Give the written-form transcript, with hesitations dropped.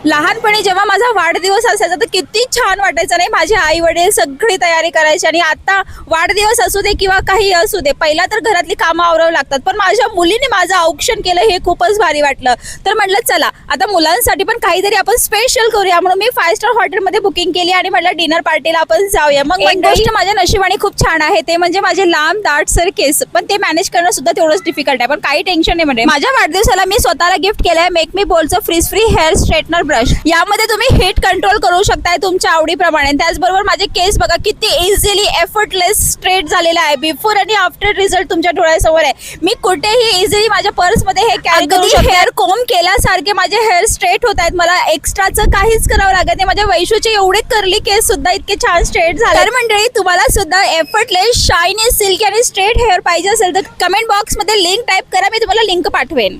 लहानपणी जेव्हा माझा वाढदिवस असायचा तर किती छान वाटायचं नाही. माझे आई वडील सगळी तयारी करायची आणि आता वाढदिवस असू दे किंवा काही असू दे, पहिला तर घरातली कामं आवरावं लागतात. पण माझ्या मुलीने माझं औक्षण केलं हे खूपच भारी वाटलं. तर म्हटलं चला आता मुलांसाठी पण काहीतरी आपण स्पेशल करूया, म्हणून मी 5 स्टार हॉटेलमध्ये बुकिंग केली आणि म्हटलं डिनर पार्टीला आपण जाऊया. मग एक गोष्ट माझ्या नशिबाने खूप छान आहे, ते म्हणजे माझे लांब दाटसर केस, पण ते मॅनेज करणं सुद्धा तेवढंच डिफिकल्ट आहे. पण काही टेन्शन नाही. म्हणजे माझ्या वाढदिवसाला मी स्वतःला गिफ्ट केलंय मेक मी बोलचं frizz free hair straightener brush. यामध्ये तुम्ही हीट कंट्रोल करू शकताय तुमच्या आवडीप्रमाणे. त्याचबरोबर माझे केस बघा किती इझिली एफर्टलेस स्ट्रेट झालेला आहे. बिफोर आणि आफ्टर रिझल्ट तुमच्या डोळ्यासमोर आहे. मी कुठेही इझिली माझ्या पर्समध्ये हे कॅरी करू शकते. हेअर कोम केल्यासारखे माझे हेअर स्ट्रेट होत आहेत. मला एक्स्ट्राचं काहीच करावं लागत नाही. माझ्या वैशूचे एवढे कर्ली केस सुद्धा इतके छान स्ट्रेट झाले. तर मंडळी तुम्हाला सुद्धा एफर्टलेस शायनी सिल्की आणि स्ट्रेट हेअर पाहिजे असेल तर कमेंट बॉक्समध्ये लिंक टाईप करा, मी तुम्हाला लिंक पाठवेन.